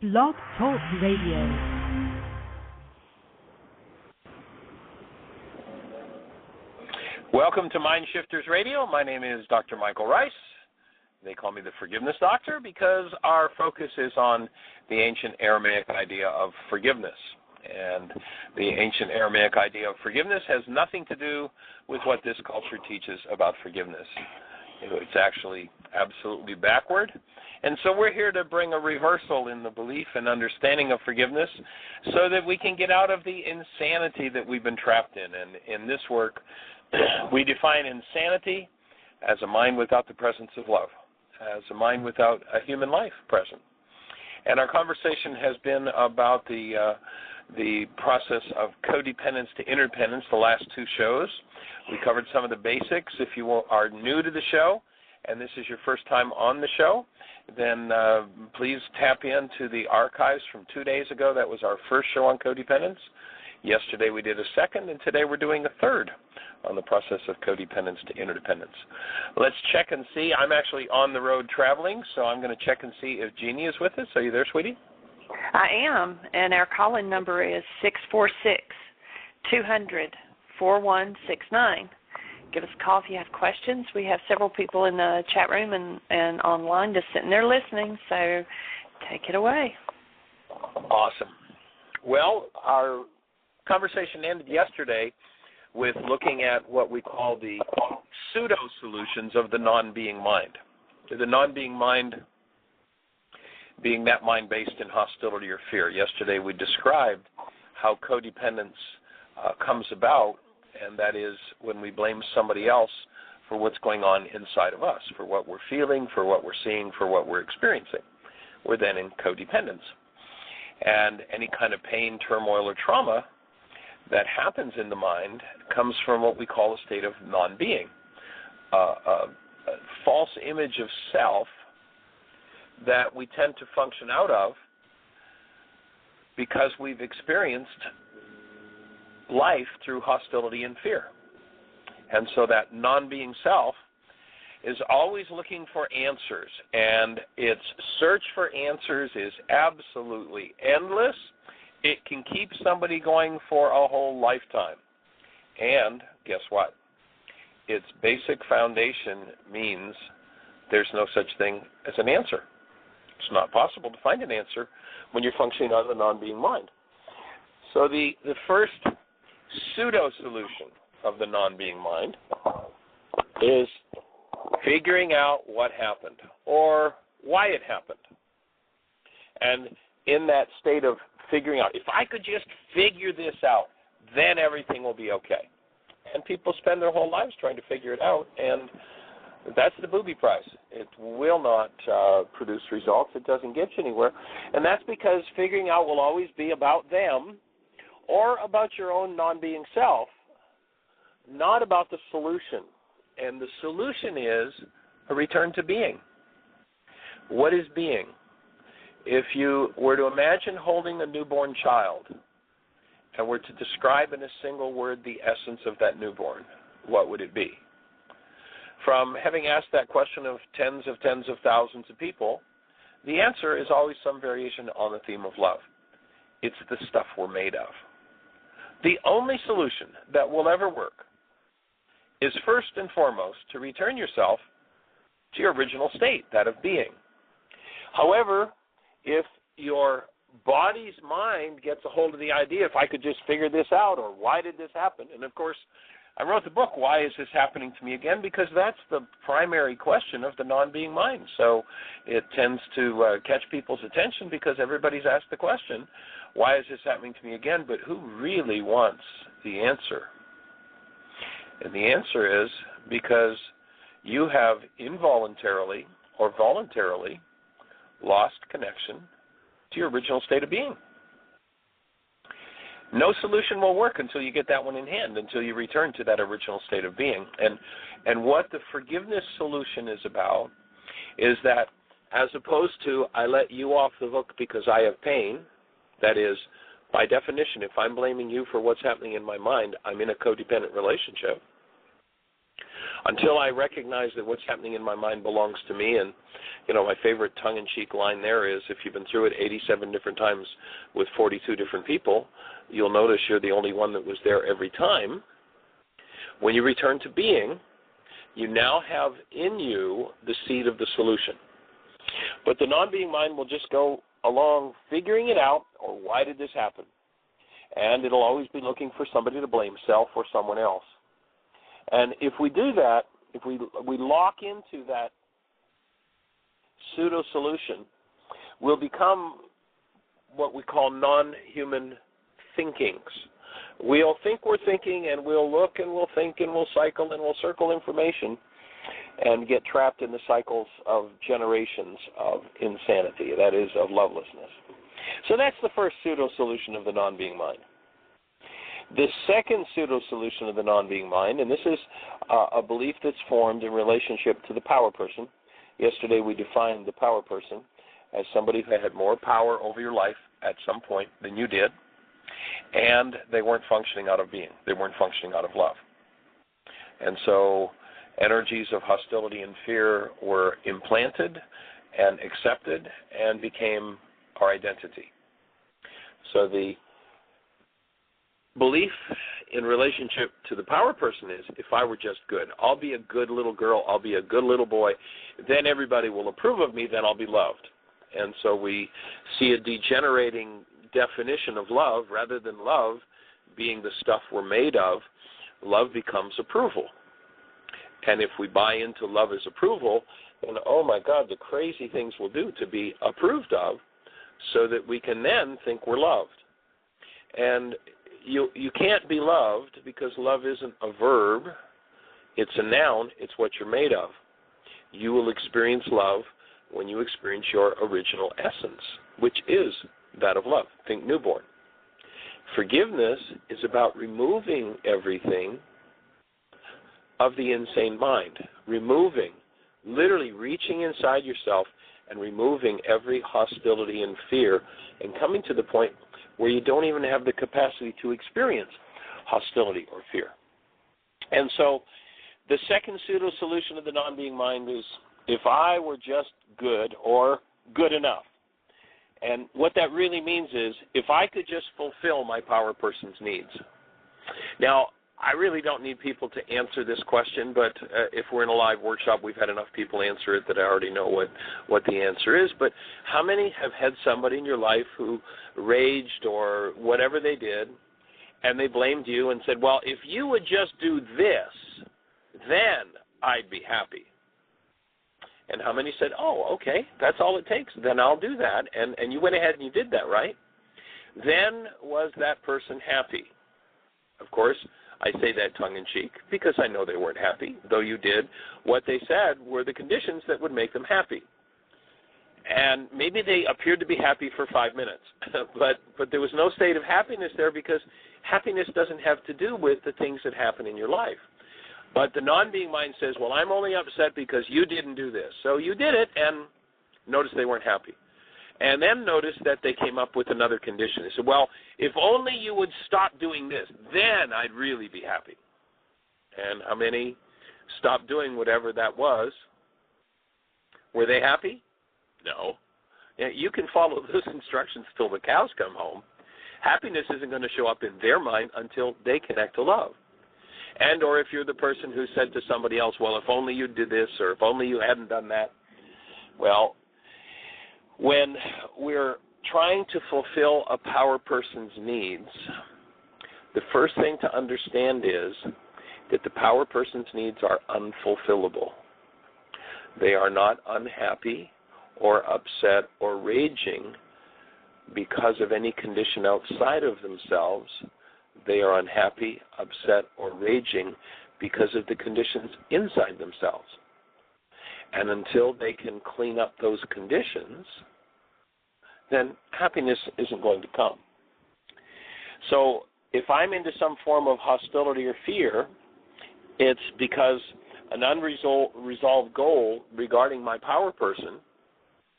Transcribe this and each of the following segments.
Blog Talk Radio. Welcome to MindShifters Radio. My name is Dr. Michael Ryce. They call me the Forgiveness Doctor because our focus is on the ancient Aramaic idea of forgiveness. And the ancient Aramaic idea of forgiveness has nothing to do with what this culture teaches about forgiveness. It's actually absolutely backward. And so we're here to bring a reversal in the belief and understanding of forgiveness so that we can get out of the insanity that we've been trapped in. And in this work, we define insanity as a mind without the presence of love, as a mind without a human life present. And our conversation has been about the process of codependence to interdependence the last two shows. We covered some of the basics. If you are new to the show and this is your first time on the show, then please tap into the archives from 2 days ago. That was our first show on codependence. Yesterday we did a second, and today we're doing a third on the process of codependence to interdependence. Let's check and see. I'm actually on the road traveling, so I'm going to check and see if Jeanie is with us. Are you there, sweetie? I am, and our call-in number is 646-200-4169. Give us a call if you have questions. We have several people in the chat room and online just sitting there listening, so take it away. Awesome. Well, our conversation ended yesterday with looking at what we call the pseudo solutions of the non-being mind. The non-being mind being that mind based in hostility or fear. Yesterday we described how codependence comes about, and that is when we blame somebody else for what's going on inside of us, for what we're feeling, for what we're seeing, for what we're experiencing. We're then in codependence. And any kind of pain, turmoil, or trauma that happens in the mind comes from what we call a state of non-being, a false image of self that we tend to function out of because we've experienced life through hostility and fear. And so that non-being self is always looking for answers, and its search for answers is absolutely endless. It can keep somebody going for a whole lifetime. And guess what? Its basic foundation means there's no such thing as an answer. It's not possible to find an answer when you're functioning out of the non-being mind. So the first pseudo-solution of the non-being mind is figuring out what happened or why it happened. And in that state of figuring out, if I could just figure this out, then everything will be okay. And people spend their whole lives trying to figure it out, and that's the booby price. It will not produce results. It doesn't get you anywhere. And that's because figuring out will always be about them or about your own non-being self, not about the solution. And the solution is a return to being. What is being? If you were to imagine holding a newborn child and were to describe in a single word the essence of that newborn, what would it be? From having asked that question of tens of thousands of people, the answer is always some variation on the theme of love. It's the stuff we're made of. The only solution that will ever work is first and foremost to return yourself to your original state, that of being. However, if your body's mind gets a hold of the idea, if I could just figure this out, or why did this happen? And of course, I wrote the book, Why Is This Happening to Me Again? Because that's the primary question of the non-being mind. So it tends to catch people's attention because everybody's asked the question, why is this happening to me again? But who really wants the answer? And the answer is because you have involuntarily or voluntarily lost connection to your original state of being. No solution will work until you get that one in hand, until you return to that original state of being. And what the forgiveness solution is about is that as opposed to I let you off the hook because I have pain, that is, by definition, if I'm blaming you for what's happening in my mind, I'm in a codependent relationship. until I recognize that what's happening in my mind belongs to me. And, my favorite tongue-in-cheek line there is, if you've been through it 87 different times with 42 different people, you'll notice you're the only one that was there every time. When you return to being, you now have in you the seed of the solution. But the non-being mind will just go along figuring it out, or why did this happen? And it'll always be looking for somebody to blame, self or someone else. And if we do that, if we lock into that pseudo-solution, we'll become what we call non-human thinkings. We'll think we're thinking, and we'll look, and we'll think, and we'll cycle, and we'll circle information, and get trapped in the cycles of generations of insanity, that is, of lovelessness. So that's the first pseudo-solution of the non-being mind. The second pseudo-solution of the non-being mind, and this is a belief that's formed in relationship to the power person. Yesterday we defined the power person as somebody who had more power over your life at some point than you did, and they weren't functioning out of being. They weren't functioning out of love. And so energies of hostility and fear were implanted and accepted and became our identity. So the belief in relationship to the power person is, if I were just good, I'll be a good little girl, I'll be a good little boy, then everybody will approve of me, then I'll be loved. And so we see a degenerating definition of love. Rather than love being the stuff we're made of, love becomes approval. And if we buy into love as approval, then, oh my God, the crazy things we'll do to be approved of, so that we can then think we're loved. And you can't be loved, because love isn't a verb, it's a noun, it's what you're made of. You will experience love when you experience your original essence, which is that of love. Think newborn. Forgiveness is about removing everything of the insane mind, literally reaching inside yourself and removing every hostility and fear, and coming to the point where you don't even have the capacity to experience hostility or fear. And so the second pseudo-solution of the non-being mind is, if I were just good or good enough. And what that really means is, if I could just fulfill my power person's needs. Now, I really don't need people to answer this question, but if we're in a live workshop, we've had enough people answer it that I already know what the answer is. But how many have had somebody in your life who raged or whatever they did, and they blamed you and said, well, if you would just do this, then I'd be happy? And how many said, oh, okay, that's all it takes, then I'll do that, and you went ahead and you did that, right? Then was that person happy? Of course, I say that tongue-in-cheek because I know they weren't happy, though you did what they said were the conditions that would make them happy. And maybe they appeared to be happy for 5 minutes, but there was no state of happiness there, because happiness doesn't have to do with the things that happen in your life. But the non-being mind says, well, I'm only upset because you didn't do this. So you did it, and notice they weren't happy. And then notice that they came up with another condition. They said, well, if only you would stop doing this, then I'd really be happy. And how many stopped doing whatever that was? Were they happy? No. You can follow those instructions till the cows come home. Happiness isn't going to show up in their mind until they connect to love. And or if you're the person who said to somebody else, well, if only you did this, or if only you hadn't done that. Well, when we're trying to fulfill a power person's needs, the first thing to understand is that the power person's needs are unfulfillable. They are not unhappy or upset or raging because of any condition outside of themselves. They are unhappy, upset, or raging because of the conditions inside themselves. And until they can clean up those conditions, then happiness isn't going to come. So if I'm into some form of hostility or fear, it's because an unresolved goal regarding my power person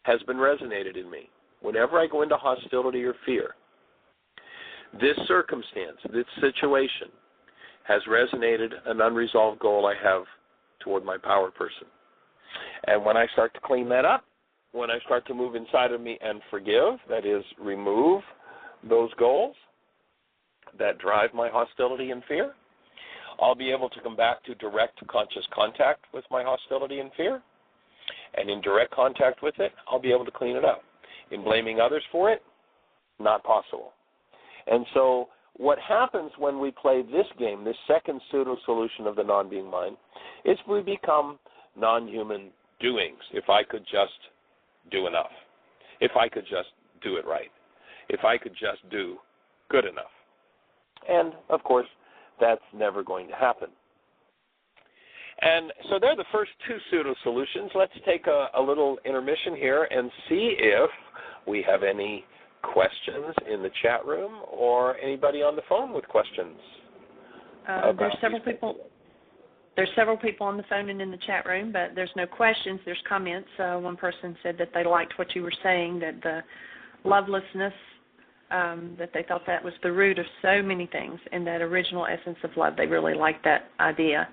has been resonated in me. Whenever I go into hostility or fear, this circumstance, this situation, has resonated an unresolved goal I have toward my power person. And when I start to clean that up, when I start to move inside of me and forgive, that is, remove those goals that drive my hostility and fear, I'll be able to come back to direct conscious contact with my hostility and fear. And in direct contact with it, I'll be able to clean it up. In blaming others for it, not possible. And so what happens when we play this game, this second pseudo-solution of the non-being mind, is we become non-human doings. If I could just do enough. If I could just do it right. If I could just do good enough. And, of course, that's never going to happen. And so they're the first two pseudo-solutions. Let's take a little intermission here and see if we have any questions in the chat room or anybody on the phone with questions. There's several people. There's several people on the phone and in the chat room, but there's no questions. There's comments. One person said that they liked what you were saying, that the lovelessness, that they thought that was the root of so many things, and that original essence of love. They really liked that idea.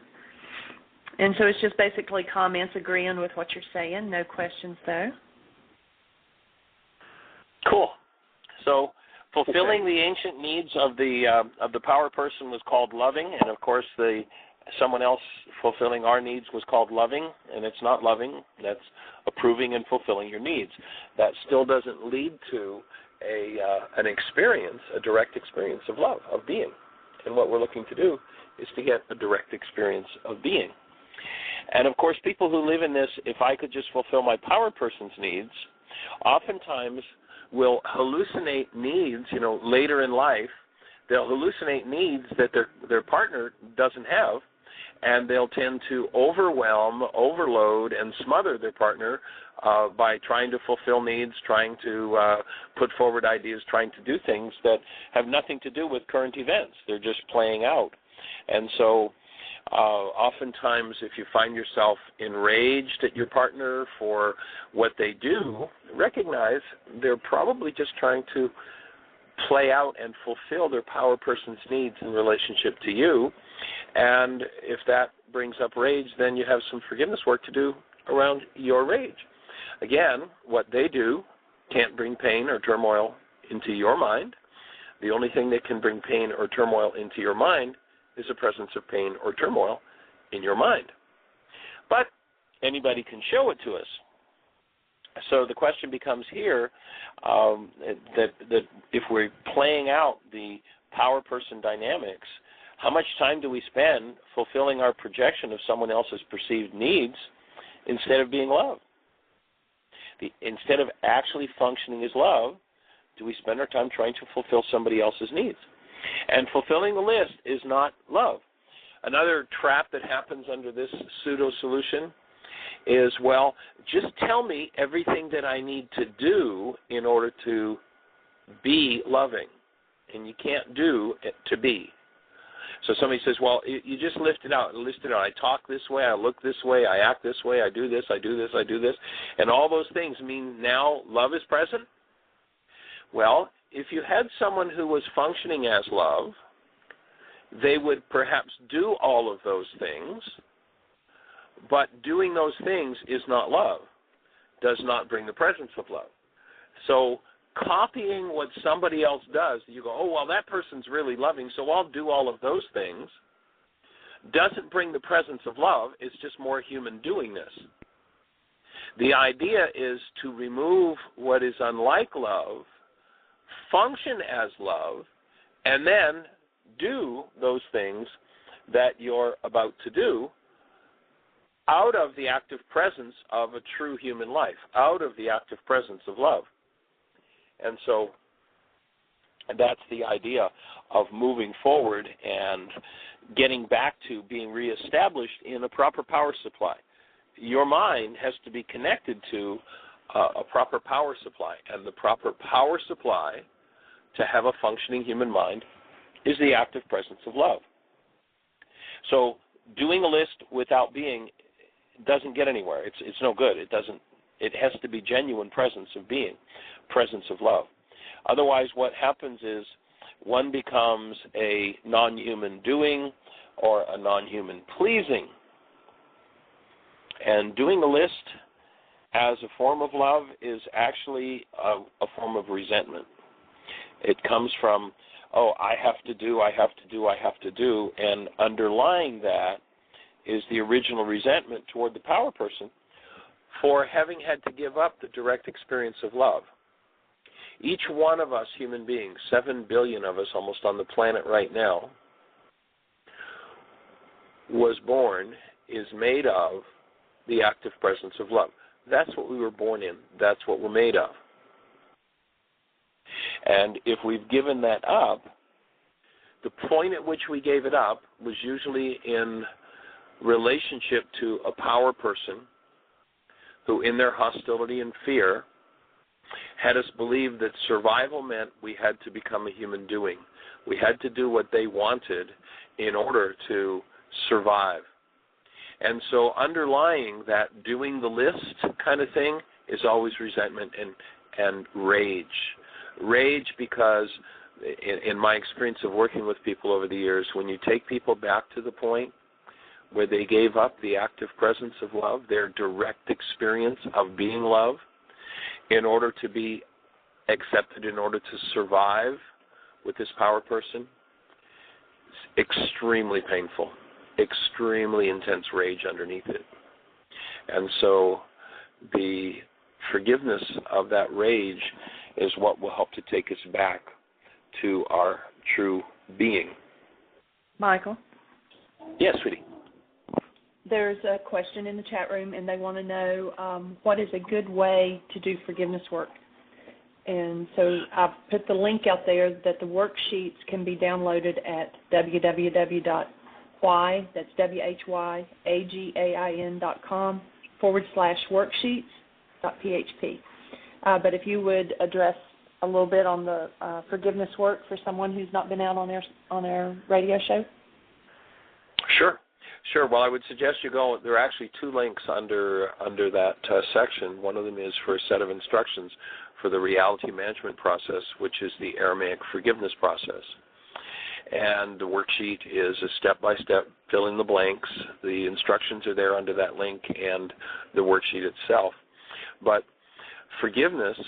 And so it's just basically comments agreeing with what you're saying. No questions, though. Cool. So fulfilling the ancient needs of the power person was called loving, and of course someone else fulfilling our needs was called loving, and it's not loving. That's approving and fulfilling your needs. That still doesn't lead to an experience, a direct experience of love, of being. And what we're looking to do is to get a direct experience of being. And of course, people who live in this, if I could just fulfill my power person's needs, oftentimes will hallucinate needs, later in life. They'll hallucinate needs that their partner doesn't have, and they'll tend to overwhelm, overload, and smother their partner by trying to fulfill needs, trying to put forward ideas, trying to do things that have nothing to do with current events. They're just playing out. And so oftentimes if you find yourself enraged at your partner for what they do, recognize they're probably just trying to play out and fulfill their power person's needs in relationship to you. And if that brings up rage, then you have some forgiveness work to do around your rage. Again, what they do can't bring pain or turmoil into your mind. The only thing that can bring pain or turmoil into your mind is the presence of pain or turmoil in your mind. But anybody can show it to us. So the question becomes here that if we're playing out the power person dynamics, how much time do we spend fulfilling our projection of someone else's perceived needs instead of being love? Instead of actually functioning as love, do we spend our time trying to fulfill somebody else's needs? And fulfilling the list is not love. Another trap that happens under this pseudo-solution is, well, just tell me everything that I need to do in order to be loving. And you can't do it to be. So somebody says, well, you just list it out. I talk this way, I look this way, I act this way, I do this, I do this, I do this. And all those things mean now love is present? Well, if you had someone who was functioning as love, they would perhaps do all of those things, but doing those things is not love, does not bring the presence of love. So copying what somebody else does, you go, oh, well, that person's really loving, so I'll do all of those things, doesn't bring the presence of love. It's just more human doingness. The idea is to remove what is unlike love, function as love, and then do those things that you're about to do out of the active presence of a true human life, out of the active presence of love. And so that's the idea of moving forward and getting back to being reestablished in a proper power supply. Your mind has to be connected to a proper power supply, and the proper power supply to have a functioning human mind is the active presence of love. So doing a list without being doesn't get anywhere. It's no good. It has to be genuine presence of being, presence of love. Otherwise, what happens is one becomes a non-human doing or a non-human pleasing. And doing a list as a form of love is actually a form of resentment. It comes from, I have to do, and underlying that is the original resentment toward the power person for having had to give up the direct experience of love. Each one of us human beings, 7 billion of us almost on the planet right now, was born, is made of the active presence of love. That's what we were born in. That's what we're made of. And if we've given that up, the point at which we gave it up was usually in relationship to a power person who, in their hostility and fear, had us believe that survival meant we had to become a human doing. We had to do what they wanted in order to survive. And so underlying that doing the list kind of thing is always resentment and rage. Rage because, in my experience of working with people over the years, when you take people back to the point where they gave up the active presence of love, their direct experience of being love, in order to be accepted, in order to survive with this power person, it's extremely painful, extremely intense rage underneath it. And so the forgiveness of that rage is what will help to take us back to our true being. Michael? Yes, sweetie. There's a question in the chat room, and they want to know what is a good way to do forgiveness work. And so I've put the link out there that the worksheets can be downloaded at www.whyagain.com/worksheets.php. But if you would address a little bit on the forgiveness work for someone who's not been out on their radio show. Sure. Well, I would suggest you go. There are actually 2 links under that section. One of them is for a set of instructions for the reality management process, which is the Aramaic forgiveness process. And the worksheet is a step-by-step fill in the blanks. The instructions are there under that link and the worksheet itself. But forgiveness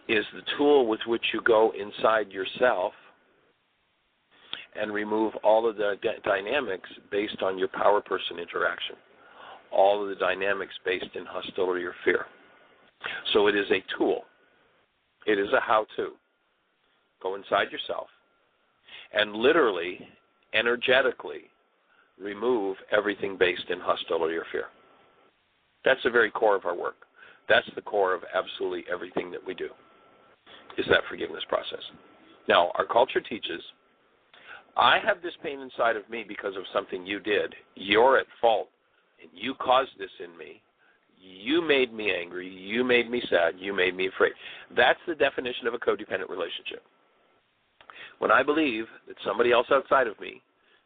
is the tool with which you go inside yourself and remove all of the dynamics based on your power person interaction, all of the dynamics based in hostility or fear. So it is a tool. It is a how-to. Go inside yourself and literally, energetically, remove everything based in hostility or fear. That's the very core of our work. That's the core of absolutely everything that we do, is that forgiveness process. Now, our culture teaches, I have this pain inside of me because of something you did. You're at fault, and you caused this in me. You made me angry. You made me sad. You made me afraid. That's the definition of a codependent relationship. When I believe that somebody else outside of me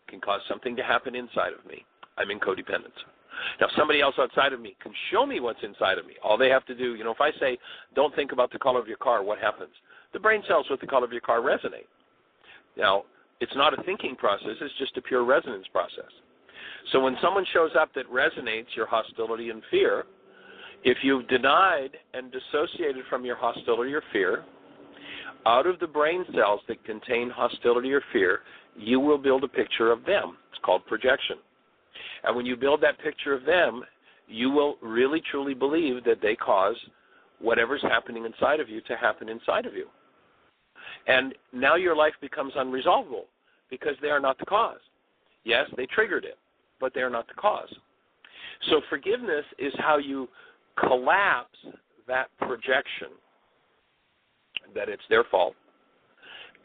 can cause something to happen inside of me, I'm in codependence. Now, if somebody else outside of me can show me what's inside of me, all they have to do, if I say, don't think about the color of your car, what happens? The brain cells with the color of your car resonate. Now, it's not a thinking process, it's just a pure resonance process. So when someone shows up that resonates your hostility and fear, if you've denied and dissociated from your hostility or fear, out of the brain cells that contain hostility or fear, you will build a picture of them. It's called projection. And when you build that picture of them, you will really truly believe that they cause whatever's happening inside of you to happen inside of you. And now your life becomes unresolvable because they are not the cause. Yes, they triggered it, but they are not the cause. So forgiveness is how you collapse that projection that it's their fault,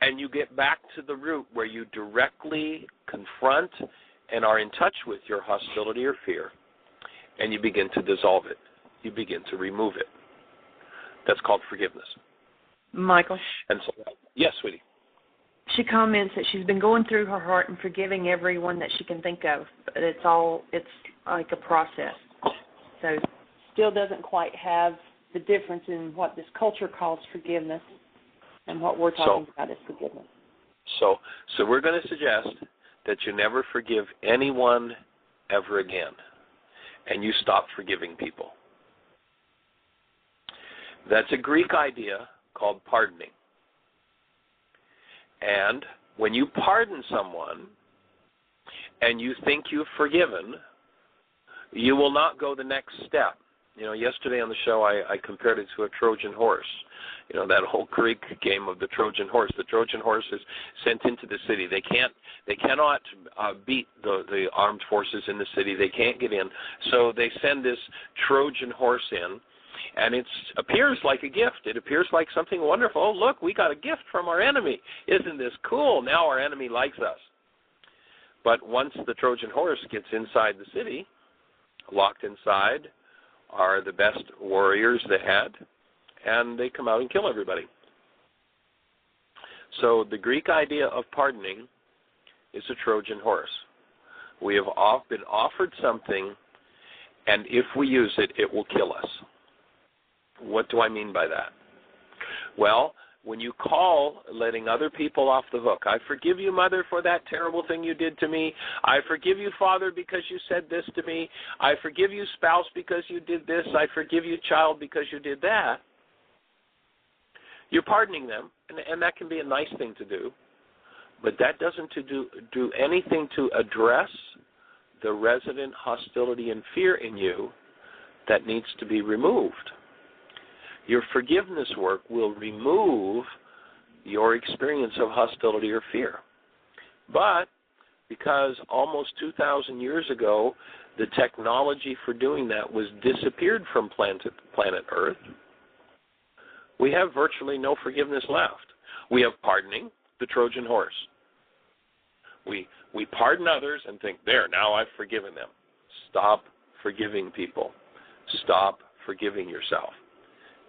and you get back to the root where you directly confront and are in touch with your hostility or fear, and you begin to dissolve it. You begin to remove it. That's called forgiveness. Michael? And so, yes, sweetie. She comments that she's been going through her heart and forgiving everyone that she can think of. But it's like a process. So still doesn't quite have the difference in what this culture calls forgiveness and what we're talking about is forgiveness. So we're going to suggest that you never forgive anyone ever again. and you stop forgiving people. That's a Greek idea called pardoning. And when you pardon someone and you think you've forgiven, you will not go the next step. You know, yesterday on the show I compared it to a Trojan horse. You know, that whole Greek game of the Trojan horse. The Trojan horse is sent into the city. They cannot beat the armed forces in the city. They can't get in. So they send this Trojan horse in, and it appears like a gift. It appears like something wonderful. Oh, look, we got a gift from our enemy. Isn't this cool? Now our enemy likes us. But once the Trojan horse gets inside the city, locked inside are the best warriors they had, and they come out and kill everybody. So the Greek idea of pardoning is a Trojan horse. We have been offered something, and if we use it, it will kill us. What do I mean by that? Well, when you call letting other people off the hook, I forgive you, Mother, for that terrible thing you did to me. I forgive you, Father, because you said this to me. I forgive you, spouse, because you did this. I forgive you, child, because you did that. You're pardoning them, and that can be a nice thing to do, but that doesn't do anything to address the resident hostility and fear in you that needs to be removed. Your forgiveness work will remove your experience of hostility or fear. But because almost 2,000 years ago, the technology for doing that was disappeared from planet Earth, we have virtually no forgiveness left. We have pardoning, the Trojan horse. We pardon others and think, there, now I've forgiven them. Stop forgiving people. Stop forgiving yourself.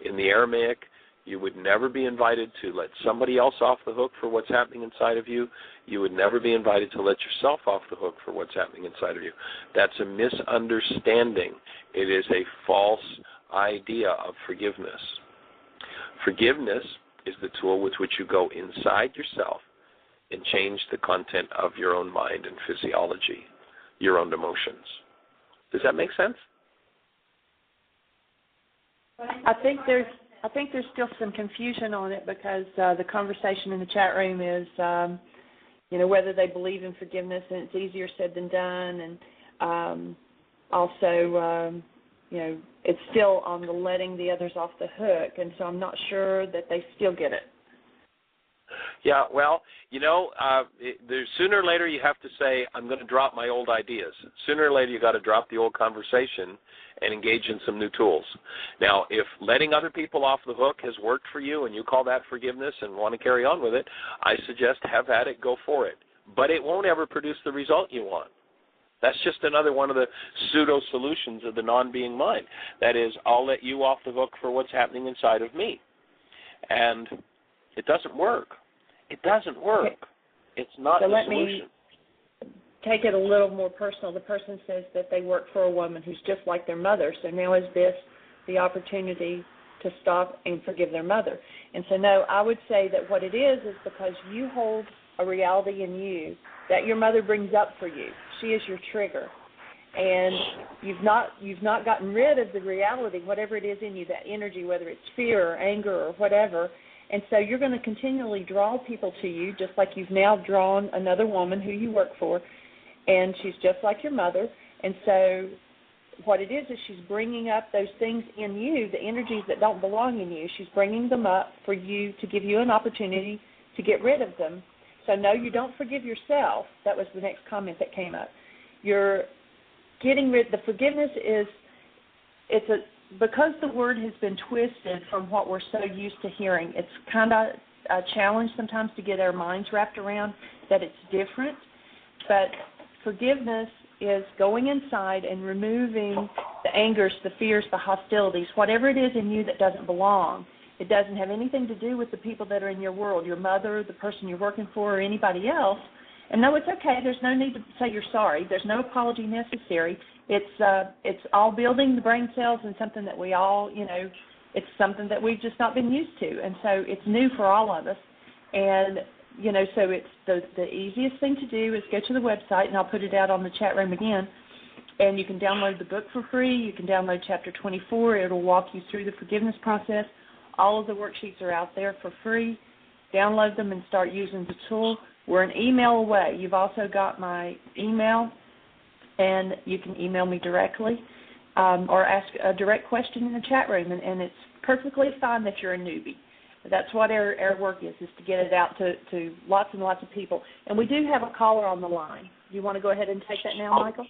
In the Aramaic, you would never be invited to let somebody else off the hook for what's happening inside of you. You would never be invited to let yourself off the hook for what's happening inside of you. That's a misunderstanding. It is a false idea of forgiveness. Forgiveness is the tool with which you go inside yourself and change the content of your own mind and physiology, your own emotions. Does that make sense? I think there's still some confusion on it because the conversation in the chat room is, whether they believe in forgiveness, and it's easier said than done, and also, it's still on the letting the others off the hook, and so I'm not sure that they still get it. Yeah, well, there's sooner or later you have to say, I'm going to drop my old ideas. Sooner or later you got to drop the old conversation and engage in some new tools. Now, if letting other people off the hook has worked for you and you call that forgiveness and want to carry on with it, I suggest have at it, go for it. But it won't ever produce the result you want. That's just another one of the pseudo solutions of the non-being mind. That is, I'll let you off the hook for what's happening inside of me. And it doesn't work. It doesn't work. Okay. It's not a solution. Let me take it a little more personal. The person says that they work for a woman who's just like their mother. So now is this the opportunity to stop and forgive their mother? And so no, I would say that what it is because you hold a reality in you that your mother brings up for you. She is your trigger. And you've not gotten rid of the reality, whatever it is in you, that energy, whether it's fear or anger or whatever. And so you're going to continually draw people to you, just like you've now drawn another woman who you work for, and she's just like your mother. And so what it is she's bringing up those things in you, the energies that don't belong in you. She's bringing them up for you to give you an opportunity to get rid of them. So no, you don't forgive yourself. That was the next comment that came up. You're getting rid. The forgiveness is because the word has been twisted from what we're so used to hearing. It's kind of a challenge sometimes to get our minds wrapped around that it's different. But forgiveness is going inside and removing the angers, the fears, the hostilities, whatever it is in you that doesn't belong. It doesn't have anything to do with the people that are in your world, your mother, the person you're working for, or anybody else. And no, it's okay. There's no need to say you're sorry. There's no apology necessary. It's all building the brain cells and something that we all, it's something that we've just not been used to. And so it's new for all of us. And, so it's the easiest thing to do is go to the website, and I'll put it out on the chat room again, And you can download the book for free. You can download Chapter 24. It'll walk you through the forgiveness process. All of the worksheets are out there for free. Download them and start using the tool. We're an email away. You've also got my email, and you can email me directly or ask a direct question in the chat room, and it's perfectly fine that you're a newbie. That's what our work is to get it out to lots and lots of people. And we do have a caller on the line. Do you want to go ahead and take that now, Michael?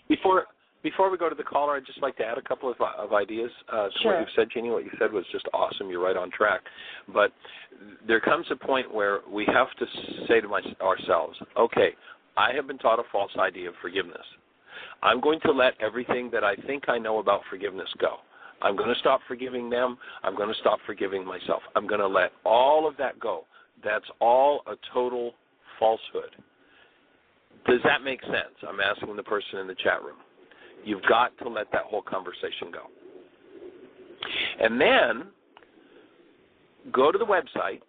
Before we go to the caller, I'd just like to add a couple of ideas to Sure. what you've said, Jeanie. What you said was just awesome. You're right on track. But there comes a point where we have to say to ourselves, okay, I have been taught a false idea of forgiveness. I'm going to let everything that I think I know about forgiveness go. I'm going to stop forgiving them. I'm going to stop forgiving myself. I'm going to let all of that go. That's all a total falsehood. Does that make sense? I'm asking the person in the chat room. You've got to let that whole conversation go. And then go to the website,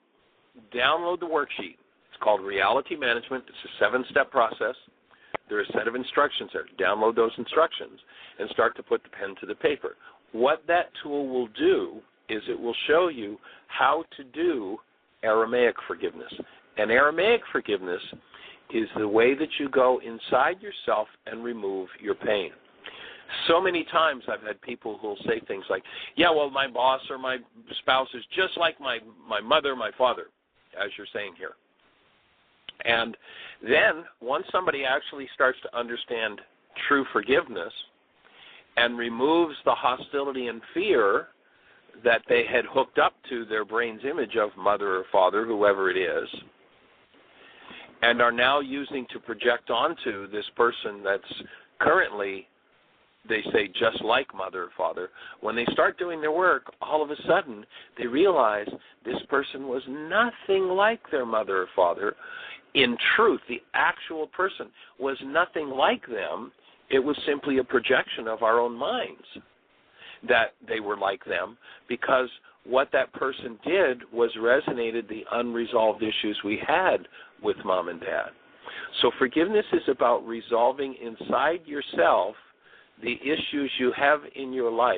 download the worksheet. It's called Reality Management. It's a 7-step process. There are a set of instructions there. Download those instructions and start to put the pen to the paper. What that tool will do is it will show you how to do Aramaic forgiveness. And Aramaic forgiveness is the way that you go inside yourself and remove your pain. So many times I've had people who will say things like, yeah, well, my boss or my spouse is just like my mother, my father, as you're saying here. And then once somebody actually starts to understand true forgiveness and removes the hostility and fear that they had hooked up to their brain's image of mother or father, whoever it is, and are now using to project onto this person that's currently, they say, just like mother or father, when they start doing their work, all of a sudden they realize this person was nothing like their mother or father. In truth, the actual person was nothing like them. It was simply a projection of our own minds that they were like them, because what that person did was resonated the unresolved issues we had with mom and dad. So forgiveness is about resolving inside yourself the issues you have in your life.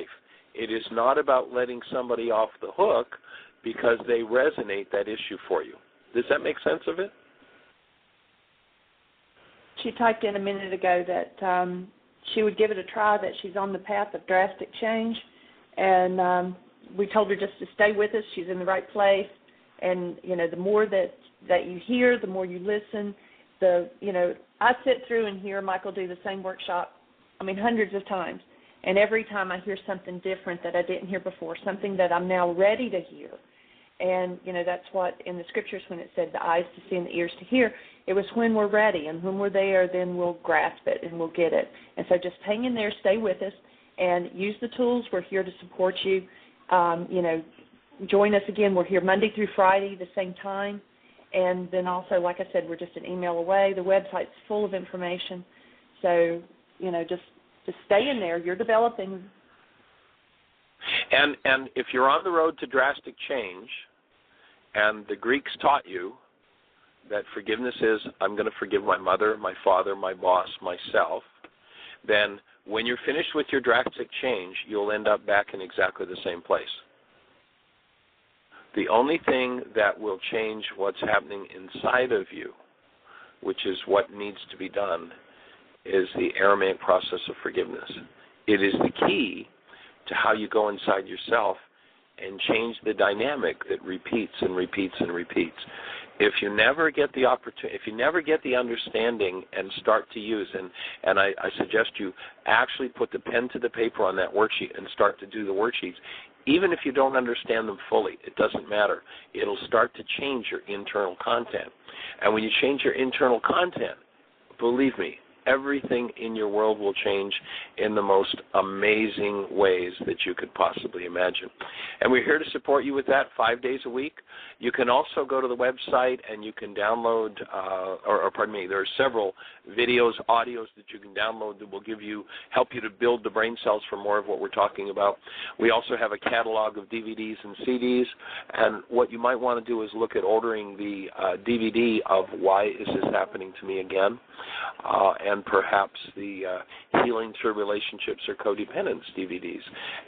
It is not about letting somebody off the hook because they resonate that issue for you. Does that make sense of it? She typed in a minute ago that she would give it a try, that she's on the path of drastic change, and we told her just to stay with us. She's in the right place, and, you know, the more that you hear, the more you listen. I sit through and hear Michael do the same workshop, hundreds of times, and every time I hear something different that I didn't hear before, something that I'm now ready to hear. And, that's what in the scriptures when it said the eyes to see and the ears to hear, it was when we're ready, and when we're there, then we'll grasp it and we'll get it. And so just hang in there, stay with us, and use the tools. We're here to support you. Join us again. We're here Monday through Friday, the same time. And then also, like I said, we're just an email away. The website's full of information. So, just stay in there. You're developing. And if you're on the road to drastic change, and the Greeks taught you that forgiveness is, I'm going to forgive my mother, my father, my boss, myself, then when you're finished with your drastic change, you'll end up back in exactly the same place. The only thing that will change what's happening inside of you, which is what needs to be done, is the Aramaic process of forgiveness. It is the key to how you go inside yourself and change the dynamic that repeats and repeats and repeats. If you never get the opportunity, if you never get the understanding and start to use, and I suggest you actually put the pen to the paper on that worksheet and start to do the worksheets, even if you don't understand them fully, it doesn't matter. It'll start to change your internal content. And when you change your internal content, believe me, everything in your world will change in the most amazing ways that you could possibly imagine. And we're here to support you with that 5 days a week. You can also go to the website and you can download, there are several videos, audios that you can download that will help you to build the brain cells for more of what we're talking about. We also have a catalog of DVDs and CDs, and what you might want to do is look at ordering the DVD of Why Is This Happening to Me Again? And and perhaps the Healing Through Relationships or Codependence DVDs.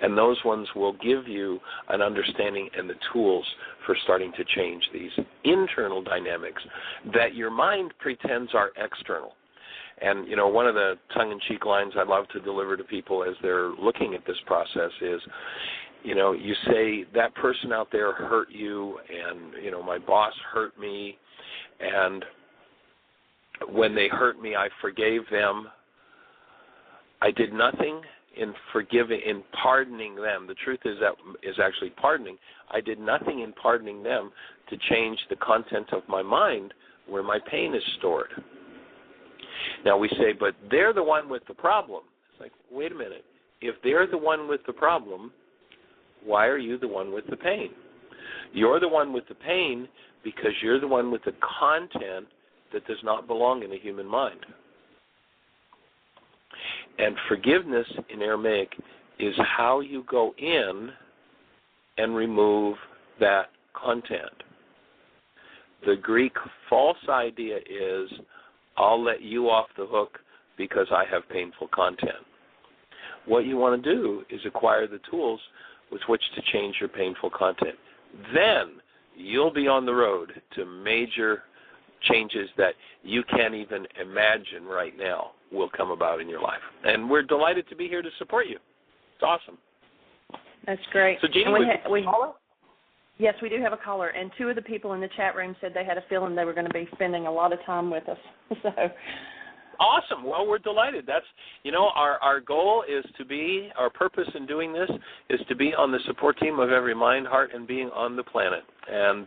And those ones will give you an understanding and the tools for starting to change these internal dynamics that your mind pretends are external. And, one of the tongue-in-cheek lines I love to deliver to people as they're looking at this process is, you say, that person out there hurt you, and, my boss hurt me, and when they hurt me, I forgave them. I did nothing in pardoning them. The truth is actually pardoning. I did nothing in pardoning them to change the content of my mind where my pain is stored. Now we say, but they're the one with the problem. It's like, wait a minute. If they're the one with the problem, why are you the one with the pain? You're the one with the pain because you're the one with the content that does not belong in the human mind. And forgiveness in Aramaic is how you go in and remove that content. The Greek false idea is, I'll let you off the hook because I have painful content. What you want to do is acquire the tools with which to change your painful content. Then you'll be on the road to major changes that you can't even imagine right now will come about in your life. And we're delighted to be here to support you. It's awesome. That's great. So, Jeanie, yes, we do have a caller, and two of the people in the chat room said they had a feeling they were going to be spending a lot of time with us. So, awesome. Well, we're delighted. That's, our goal is to be, our purpose in doing this is to be on the support team of every mind, heart, and being on the planet, and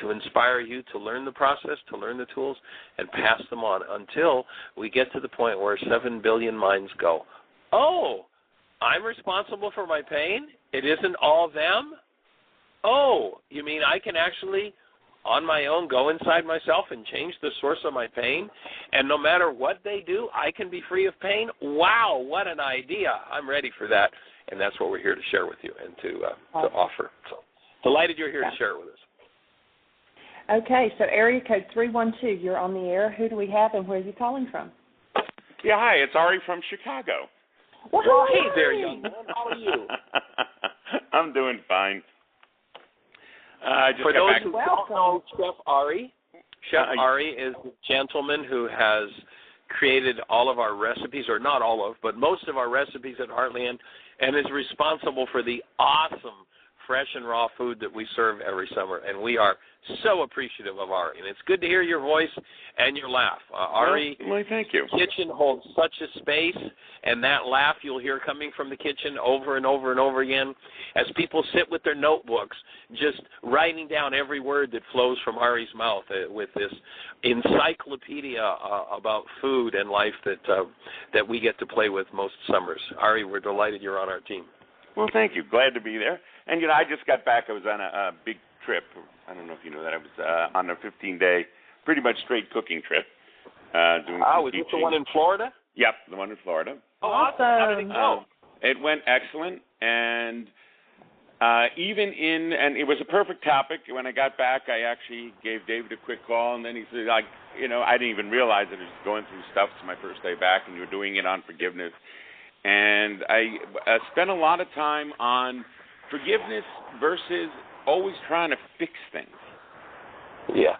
to inspire you to learn the process, to learn the tools, and pass them on until we get to the point where 7 billion minds go, oh, I'm responsible for my pain? It isn't all them? Oh, you mean I can actually, on my own, go inside myself and change the source of my pain? And no matter what they do, I can be free of pain? Wow, what an idea. I'm ready for that. And that's what we're here to share with you and to offer. So delighted you're here to share it with us. Okay, so area code 312, you're on the air. Who do we have and where are you calling from? Yeah, hi, it's Ari from Chicago. Well, hey there, young man. How are you? I'm doing fine. For those who don't know Chef Ari, Ari is the gentleman who has created all of our recipes, or not all of, but most of our recipes at Heartland, and is responsible for the awesome fresh and raw food that we serve every summer. And we are so appreciative of Ari. And it's good to hear your voice and your laugh. Ari, well, thank you. Kitchen holds such a space, and that laugh you'll hear coming from the kitchen over and over and over again as people sit with their notebooks just writing down every word that flows from Ari's mouth with this encyclopedia about food and life that we get to play with most summers. Ari, we're delighted you're on our team. Well, thank you. Glad to be there. And, I just got back. I was on a big trip. I don't know if you know that. I was on a 15-day, pretty much straight cooking trip. Was this the one in Florida? Yep, the one in Florida. Oh, awesome. How did it go? It went excellent. And and it was a perfect topic. When I got back, I actually gave David a quick call, and then he said, I didn't even realize that I was going through stuff. It's my first day back, and you were doing it on forgiveness. And I spent a lot of time on forgiveness versus always trying to fix things. Yeah.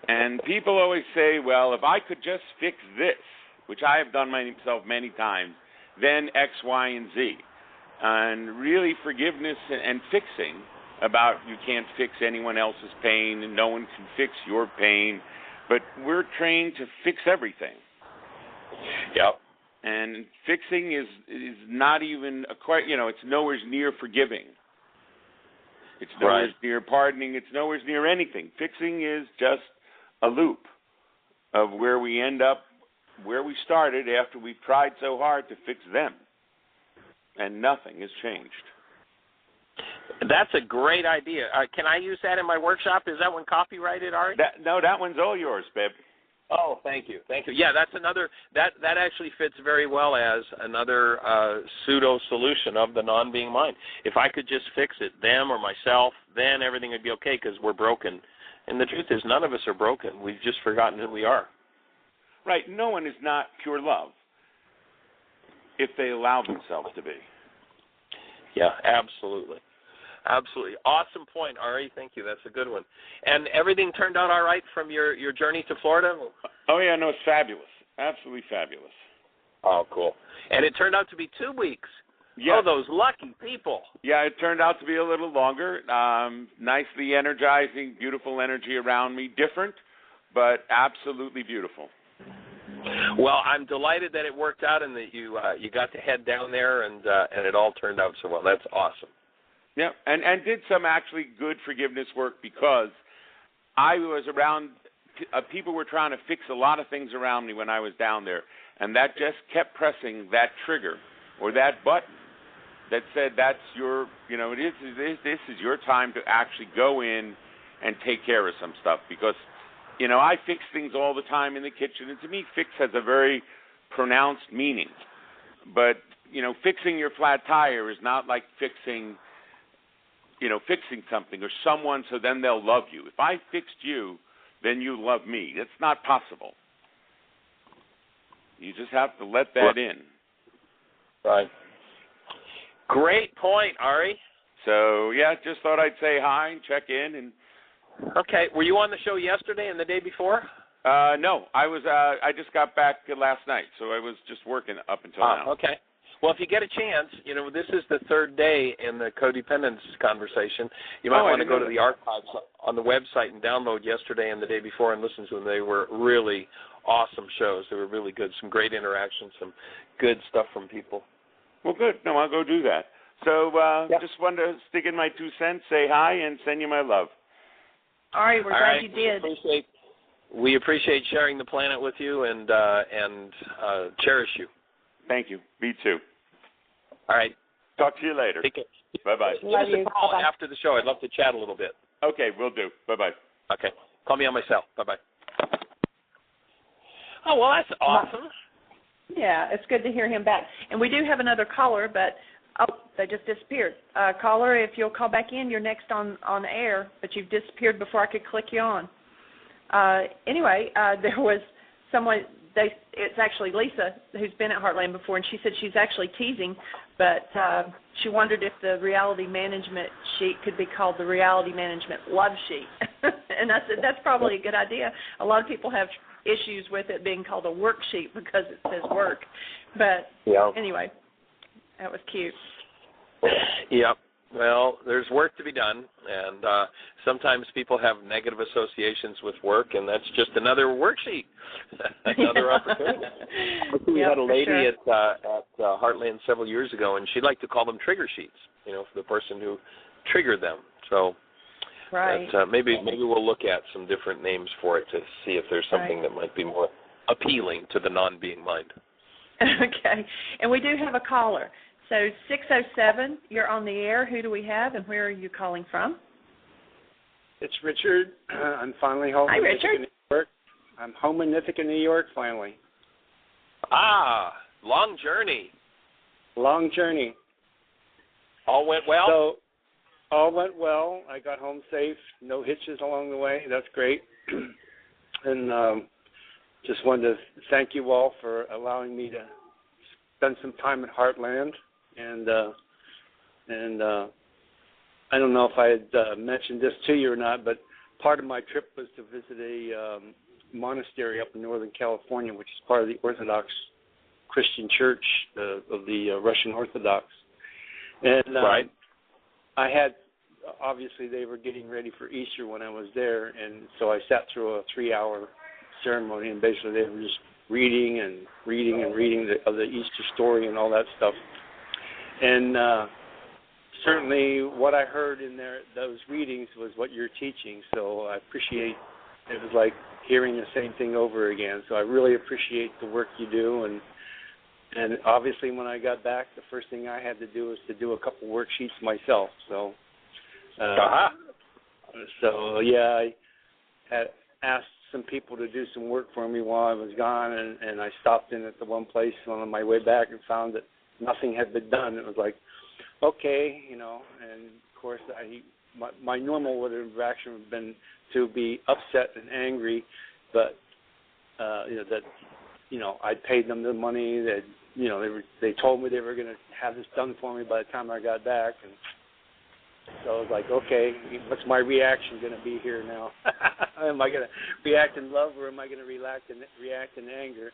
And people always say, well, if I could just fix this, which I have done myself many times, then X, Y, and Z. And really forgiveness and fixing about you can't fix anyone else's pain and no one can fix your pain, but we're trained to fix everything. Yep. And fixing is not even it's nowhere near forgiving. It's nowhere near pardoning. It's nowhere near anything. Fixing is just a loop of where we end up, where we started after we've tried so hard to fix them. And nothing has changed. That's a great idea. Can I use that in my workshop? Is that one copyrighted, Ari? No, that one's all yours, babe. Oh, thank you. Yeah, that's another, that actually fits very well as another pseudo solution of the non-being mind. If I could just fix it, them or myself, then everything would be okay because we're broken. And the truth is none of us are broken. We've just forgotten who we are. right, no one is not pure love if they allow themselves to be. Yeah, absolutely. Absolutely. Awesome point, Ari. Thank you. That's a good one. And everything turned out all right from your journey to Florida? Oh, yeah, no, it's fabulous. Absolutely fabulous. Oh, cool. And it turned out to be 2 weeks. Yes. Oh, those lucky people. Yeah, it turned out to be a little longer. Nicely energizing, beautiful energy around me. Different, but absolutely beautiful. Well, I'm delighted that it worked out and that you got to head down there and it all turned out so well. That's awesome. Yeah, and did some actually good forgiveness work because I was around, people were trying to fix a lot of things around me when I was down there, and that just kept pressing that trigger or that button that said that's your, this is your time to actually go in and take care of some stuff because, I fix things all the time in the kitchen, and to me, fix has a very pronounced meaning. But, fixing your flat tire is not like fixing something or someone so then they'll love you. If I fixed you, then you love me. That's not possible. You just have to let that in. Right. Great point, Ari. So, yeah, just thought I'd say hi and check in. And okay. Were you on the show yesterday and the day before? No. I just got back last night, so I was just working up until now. Okay. Well, if you get a chance, this is the third day in the Codependence conversation. You might want to go to the archives on the website and download yesterday and the day before and listen to them. They were really awesome shows. They were really good. Some great interactions, some good stuff from people. Well, good. No, I'll go do that. So just wanted to stick in my 2 cents, say hi, and send you my love. All right, we're glad you did. We appreciate sharing the planet with you and cherish you. Thank you. Me too. All right. Talk to you later. Take care. Bye-bye. Give us a call after the show. I'd love to chat a little bit. Okay, will do. Bye-bye. Okay. Call me on my cell. Bye-bye. Oh, well, that's awesome. Yeah, it's good to hear him back. And we do have another caller, but, they just disappeared. Caller, if you'll call back in, you're next on air, but you've disappeared before I could click you on. Anyway, there was someone... It's actually Lisa who's been at Heartland before, and she said she's actually teasing, but she wondered if the reality management sheet could be called the reality management love sheet. And I said that's probably a good idea. A lot of people have issues with it being called a worksheet because it says work. But Anyway, that was cute. Yep. Well, there's work to be done, and sometimes people have negative associations with work, and that's just another worksheet, another opportunity. We had a lady at Heartland several years ago, and she'd like to call them trigger sheets, for the person who triggered them. So maybe we'll look at some different names for it to see if there's something that might be more appealing to the non-being mind. Okay. And we do have a caller. So 607, you're on the air. Who do we have, and where are you calling from? It's Richard. I'm finally home. Hi, Richard. In New York. I'm home in Ithaca, New York, finally. Ah, long journey. Long journey. All went well? So, all went well. I got home safe. No hitches along the way. That's great. And just wanted to thank you all for allowing me to spend some time at Heartland. And I don't know if I had mentioned this to you or not, but part of my trip was to visit a monastery up in Northern California, which is part of the Orthodox Christian Church of the Russian Orthodox. And I had, obviously they were getting ready for Easter when I was there, and so I sat through a 3-hour ceremony, and basically they were just reading the Easter story and all that stuff. And certainly what I heard in those readings was what you're teaching, so I appreciate it. Was like hearing the same thing over again. So I really appreciate the work you do, and obviously when I got back, the first thing I had to do was to do a couple worksheets myself. So I had asked some people to do some work for me while I was gone, and I stopped in at the one place on my way back and found that nothing had been done. It was like, okay, and of course my normal interaction would have been to be upset and angry, but that I paid them the money, that they told me they were going to have this done for me by the time I got back, and so I was like, okay, what's my reaction going to be here now? Am I going to react in love, or am I going to react in anger?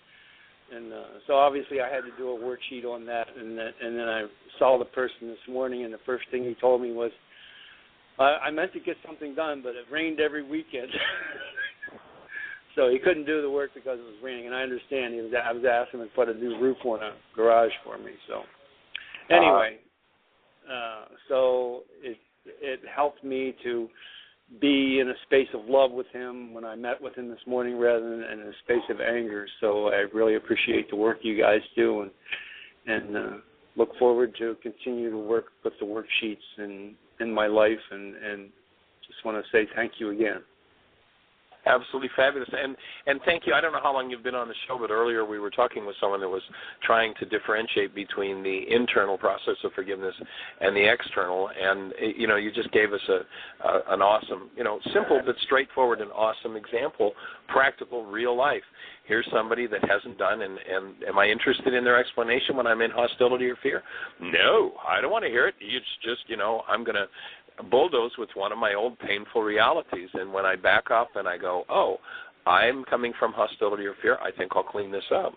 And so obviously I had to do a worksheet on that, and then I saw the person this morning, and the first thing he told me was, I meant to get something done, but it rained every weekend. So he couldn't do the work because it was raining, and I understand. I was asking him to put a new roof on a garage for me. So anyway, so it helped me to be in a space of love with him when I met with him this morning, rather than in a space of anger. So I really appreciate the work you guys do, and look forward to continue to work with the worksheets in my life, and just want to say thank you again. Absolutely fabulous. And thank you. I don't know how long you've been on the show, but earlier we were talking with someone that was trying to differentiate between the internal process of forgiveness and the external. And, you just gave us an awesome, simple but straightforward and awesome example, practical, real life. Here's somebody that hasn't done, and am I interested in their explanation when I'm in hostility or fear? No, I don't want to hear it. It's just, I'm going to bulldoze with one of my old painful realities, and when I back up and I go, oh, I'm coming from hostility or fear, I think I'll clean this up,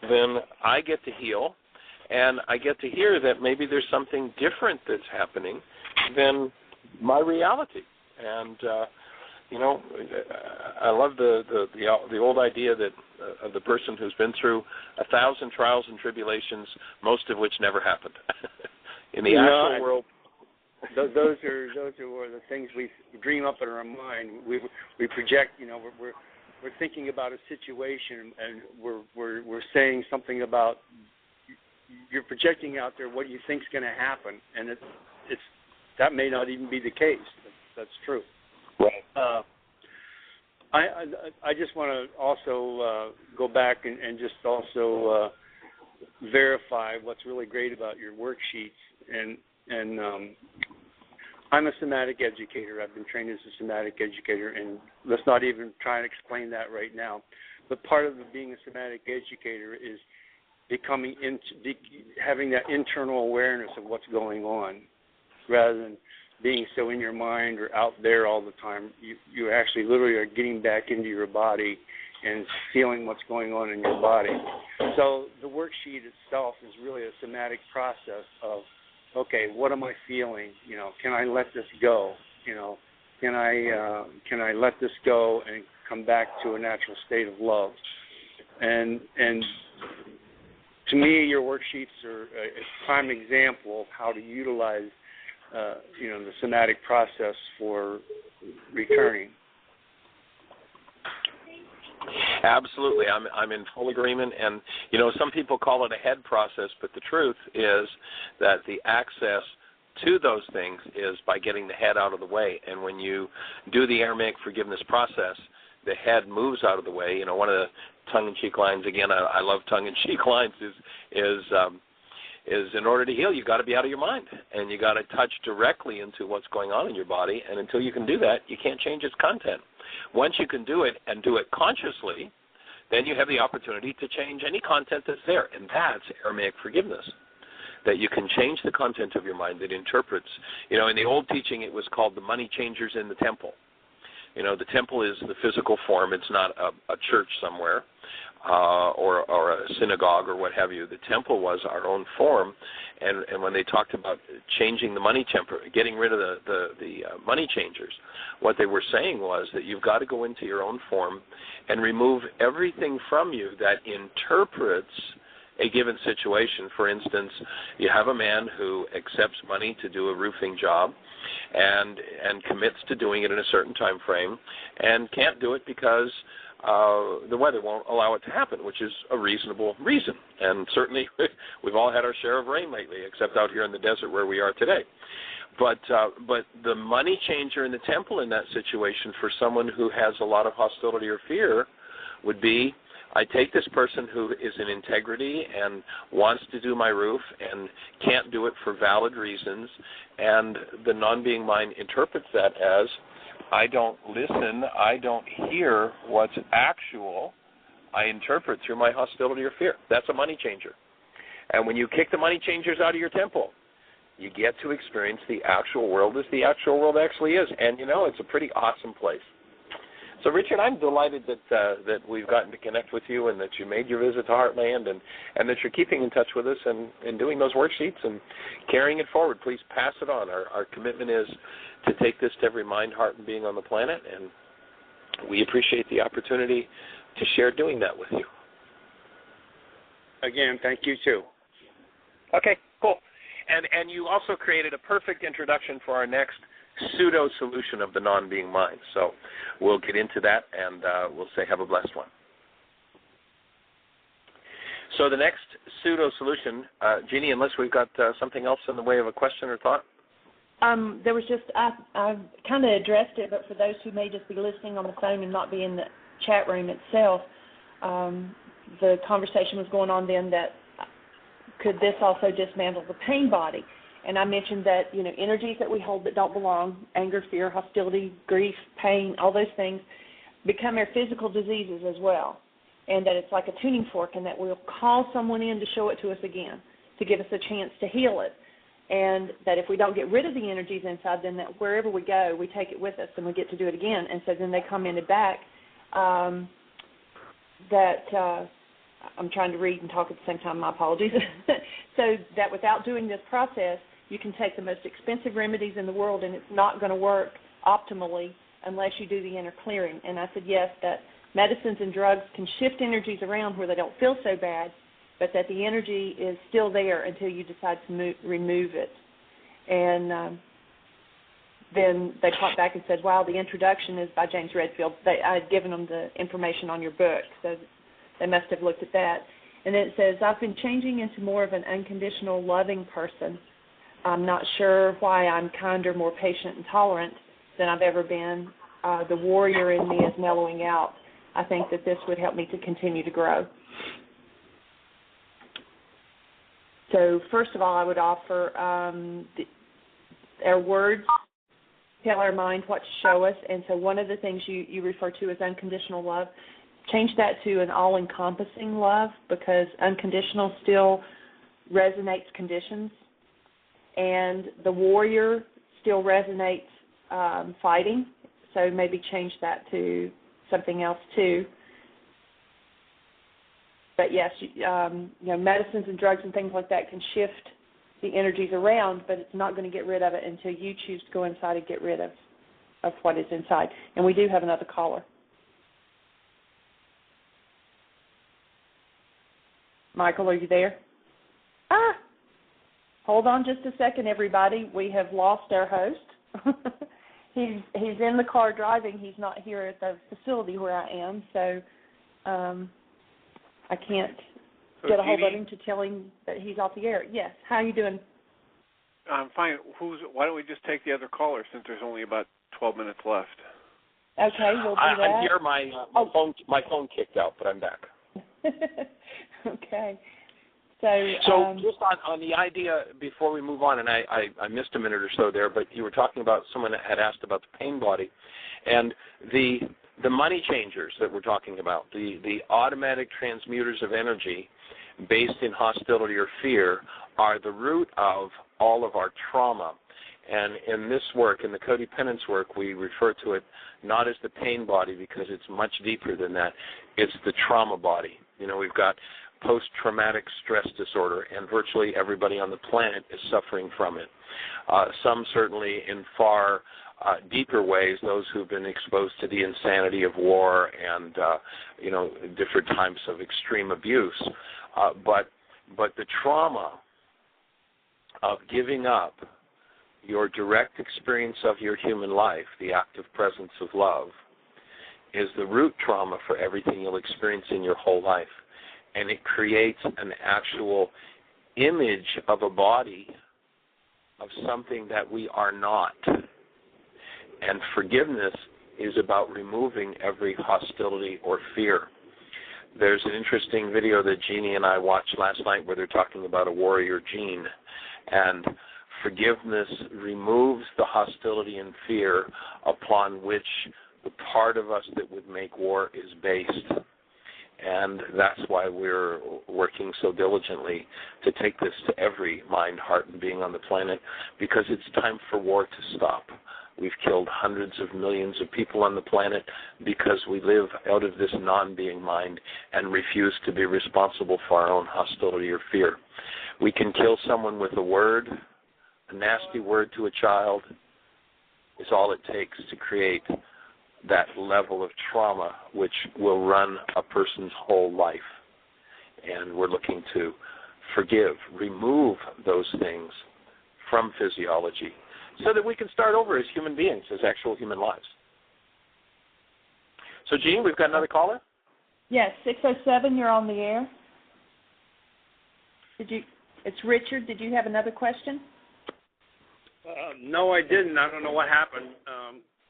then I get to heal, and I get to hear that maybe there's something different that's happening than my reality. And I love the old idea that of the person who's been through 1,000 trials and tribulations, most of which never happened. In the actual world, those are the things we dream up in our mind. We project. We're thinking about a situation, and we're saying something about. You're projecting out there what you think's going to happen, and it's that may not even be the case. That's true. Right. I just want to also go back and just also verify what's really great about your worksheets, and I'm a somatic educator. I've been trained as a somatic educator, and let's not even try and explain that right now. But part of being a somatic educator is having that internal awareness of what's going on, rather than being so in your mind or out there all the time. You actually literally are getting back into your body and feeling what's going on in your body. So the worksheet itself is really a somatic process of, okay, what am I feeling? Can I let this go? Can I let this go and come back to a natural state of love? And to me, your worksheets are a prime example of how to utilize the somatic process for returning. Absolutely. I'm in full agreement. And, some people call it a head process, but the truth is that the access to those things is by getting the head out of the way. And when you do the Aramaic forgiveness process, the head moves out of the way. One of the tongue-in-cheek lines, again, I love tongue-in-cheek lines, is in order to heal, you've got to be out of your mind, and you've got to touch directly into what's going on in your body, and until you can do that, you can't change its content. Once you can do it, and do it consciously, then you have the opportunity to change any content that's there, and that's Aramaic forgiveness, that you can change the content of your mind that interprets. In the old teaching, it was called the money changers in the temple. The temple is the physical form. It's not a church somewhere. Or a synagogue or what have you. The temple was our own form, and when they talked about changing the money temper, getting rid of the money changers, what they were saying was that you've got to go into your own form and remove everything from you that interprets a given situation. For instance, you have a man who accepts money to do a roofing job and commits to doing it in a certain time frame and can't do it because the weather won't allow it to happen, which is a reasonable reason. And certainly we've all had our share of rain lately, except out here in the desert where we are today. But the money changer in the temple in that situation for someone who has a lot of hostility or fear would be, I take this person who is in integrity and wants to do my roof and can't do it for valid reasons, and the non-being mind interprets that as, I don't listen, I don't hear what's actual, I interpret through my hostility or fear. That's a money changer. And when you kick the money changers out of your temple, you get to experience the actual world as the actual world actually is. And, it's a pretty awesome place. So, Richard, I'm delighted that we've gotten to connect with you and that you made your visit to Heartland and that you're keeping in touch with us and doing those worksheets and carrying it forward. Please pass it on. Our commitment is to take this to every mind, heart, and being on the planet, and we appreciate the opportunity to share doing that with you. Again, thank you, too. Okay, cool. And you also created a perfect introduction for our next pseudo solution of the non-being mind. So we'll get into that, and we'll say have a blessed one. So the next pseudo solution, Jeanie, unless we've got something else in the way of a question or thought? There was just, I've kind of addressed it, but for those who may just be listening on the phone and not be in the chat room itself, the conversation was going on then that could this also dismantle the pain body? And I mentioned that, energies that we hold that don't belong, anger, fear, hostility, grief, pain, all those things, become our physical diseases as well. And that it's like a tuning fork, and that we'll call someone in to show it to us again, to give us a chance to heal it. And that if we don't get rid of the energies inside, then that wherever we go, we take it with us and we get to do it again. And so then they commented back that I'm trying to read and talk at the same time, my apologies. So that without doing this process, you can take the most expensive remedies in the world and it's not going to work optimally unless you do the inner clearing. And I said, yes, that medicines and drugs can shift energies around where they don't feel so bad, but that the energy is still there until you decide to remove it. And then they talked back and said, wow, the introduction is by James Redfield. I had given them the information on your book, so they must have looked at that. And then it says, I've been changing into more of an unconditional, loving person. I'm not sure why I'm kinder, more patient and tolerant than I've ever been. The warrior in me is mellowing out. I think that this would help me to continue to grow. So first of all, I would offer our words tell our mind what to show us. And so one of the things you refer to as unconditional love, change that to an all-encompassing love, because unconditional still resonates conditions. And the warrior still resonates fighting. So maybe change that to something else too. But yes, medicines and drugs and things like that can shift the energies around, but it's not going to get rid of it until you choose to go inside and get rid of what is inside. And we do have another caller. Michael, are you there? Hold on just a second, everybody. We have lost our host. He's in the car driving. He's not here at the facility where I am, so I can't get a hold of him to tell him that he's off the air. Yes. How are you doing? I'm fine. Why don't we just take the other caller since there's only about 12 minutes left? Okay, we'll do that. I'm here. My phone kicked out, but I'm back. Okay. So just on the idea, before we move on, and I missed a minute or so there, but you were talking about, someone had asked about the pain body, and the money changers that we're talking about, the automatic transmuters of energy based in hostility or fear, are the root of all of our trauma. And in this work, in the codependence work, we refer to it not as the pain body because it's much deeper than that. It's the trauma body. We've got post-traumatic stress disorder, and virtually everybody on the planet is suffering from it. Some certainly in far deeper ways, those who've been exposed to the insanity of war and, different types of extreme abuse. But the trauma of giving up your direct experience of your human life, the active presence of love, is the root trauma for everything you'll experience in your whole life. And it creates an actual image of a body of something that we are not. And forgiveness is about removing every hostility or fear. There's an interesting video that Jeanie and I watched last night where they're talking about a warrior gene. And forgiveness removes the hostility and fear upon which the part of us that would make war is based. And that's why we're working so diligently to take this to every mind, heart, and being on the planet, because it's time for war to stop. We've killed hundreds of millions of people on the planet because we live out of this non-being mind and refuse to be responsible for our own hostility or fear. We can kill someone with a word. A nasty word to a child is all it takes to create that level of trauma which will run a person's whole life. And we're looking to forgive, remove those things from physiology so that we can start over as human beings, as actual human lives. So, Jean, we've got another caller? Yes, 607, you're on the air. It's Richard. Did you have another question? No, I didn't. I don't know what happened.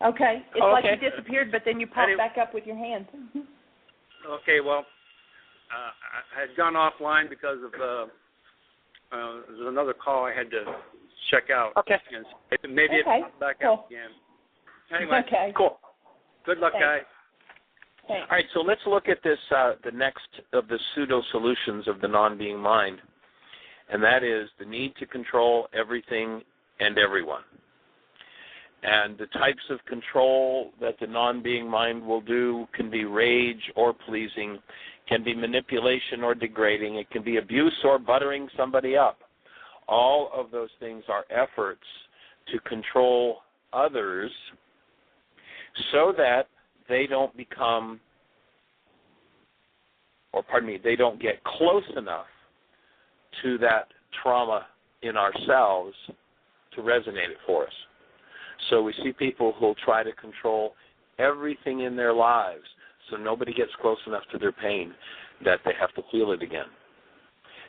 Okay. It's like you disappeared, but then you popped back up with your hand. Okay, well, I had gone offline because of there's another call I had to check out. Okay. And maybe it popped back up again. Anyway, cool. Good luck, guys. Thanks. All right, so let's look at this, the next of the pseudo-solutions of the non-being mind, and that is the need to control everything and everyone. And the types of control that the non-being mind will do can be rage or pleasing, can be manipulation or degrading, it can be abuse or buttering somebody up. All of those things are efforts to control others so that they don't become, they don't get close enough to that trauma in ourselves to resonate it for us. So we see people who will try to control everything in their lives so nobody gets close enough to their pain that they have to feel it again.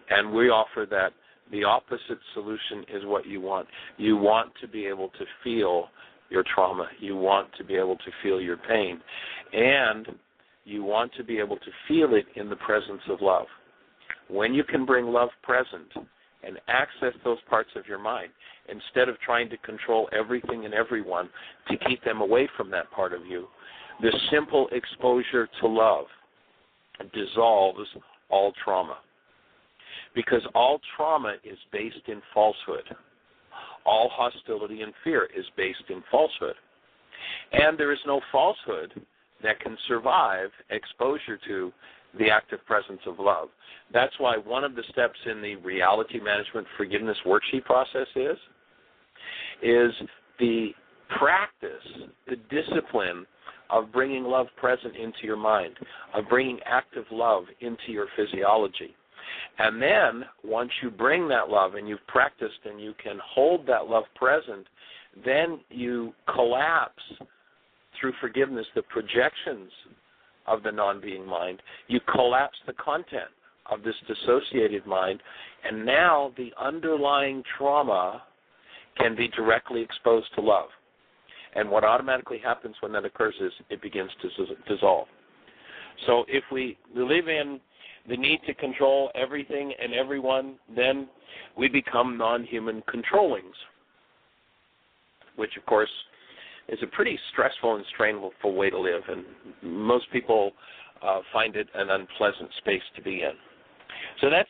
And we offer that the opposite solution is what you want. You want to be able to feel your trauma. You want to be able to feel your pain. And you want to be able to feel it in the presence of love. When you can bring love present and access those parts of your mind, instead of trying to control everything and everyone to keep them away from that part of you, the simple exposure to love dissolves all trauma. Because all trauma is based in falsehood. All hostility and fear is based in falsehood. And there is no falsehood that can survive exposure to the active presence of love. That's why one of the steps in the reality management forgiveness worksheet process is the practice, the discipline of bringing love present into your mind, of bringing active love into your physiology. And then once you bring that love and you've practiced and you can hold that love present, then you collapse through forgiveness the projections of the non-being mind. You collapse the content of this dissociated mind, and now the underlying trauma can be directly exposed to love. And what automatically happens when that occurs is it begins to dissolve. So if we live in the need to control everything and everyone, then we become non-human controllings, which, of course, is a pretty stressful and strainful way to live, and most people find it an unpleasant space to be in. So that's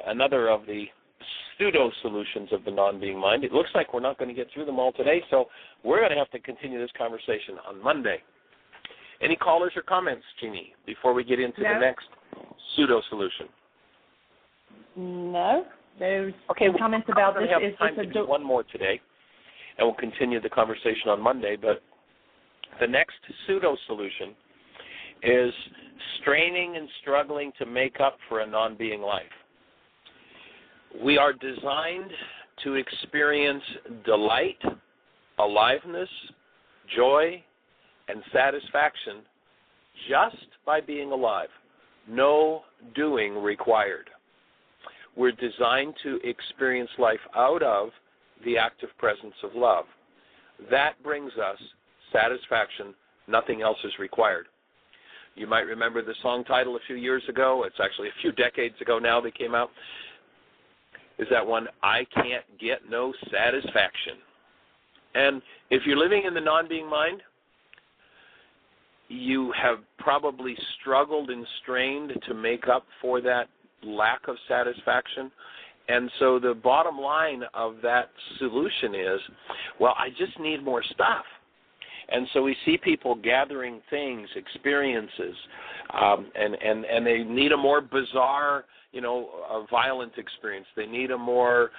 another of the pseudo-solutions of the non-being mind. It looks like we're not going to get through them all today, so we're going to have to continue this conversation on Monday. Any callers or comments, Jeanie, before we get into the next pseudo-solution? No. There's comments about this. We'll have time to do one more today, and we'll continue the conversation on Monday. But the next pseudo-solution is straining and struggling to make up for a non-being life. We are designed to experience delight, aliveness, joy, and satisfaction just by being alive. No doing required. We're designed to experience life out of the active presence of love. That brings us satisfaction. Nothing else is required. You might remember the song title a few years ago. It's actually a few decades ago now they came out. Is that one, I Can't Get No Satisfaction. And if you're living in the non-being mind, you have probably struggled and strained to make up for that lack of satisfaction. And so the bottom line of that solution is, well, I just need more stuff. And so we see people gathering things, experiences, and they need a more bizarre, violent experience. They need a more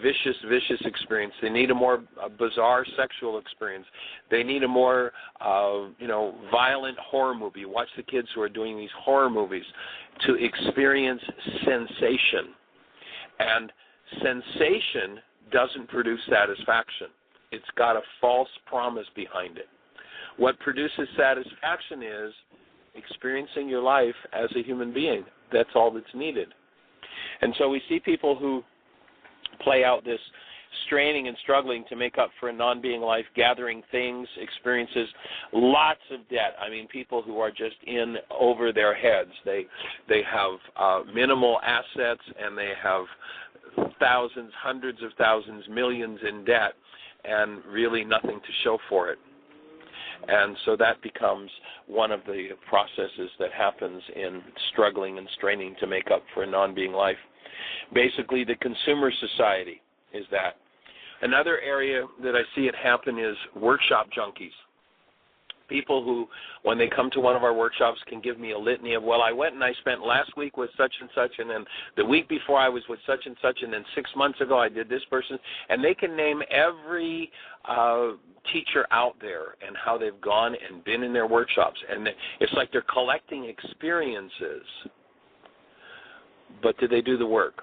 vicious experience. They need a more bizarre sexual experience. They need a more, violent horror movie. Watch the kids who are doing these horror movies to experience sensation. And sensation doesn't produce satisfaction. It's got a false promise behind it. What produces satisfaction is experiencing your life as a human being. That's all that's needed. And so we see people who play out this straining and struggling to make up for a non-being life, gathering things, experiences, lots of debt. I mean, people who are just in over their heads. They have minimal assets, and they have thousands, hundreds of thousands, millions in debt, and really nothing to show for it. And so that becomes one of the processes that happens in struggling and straining to make up for a non-being life. Basically, the consumer society is that. Another area that I see it happen is workshop junkies. People who, when they come to one of our workshops, can give me a litany of, well, I went and I spent last week with such and such, and then the week before I was with such and such, and then 6 months ago I did this person. And they can name every teacher out there and how they've gone and been in their workshops. And it's like they're collecting experiences. But did they do the work?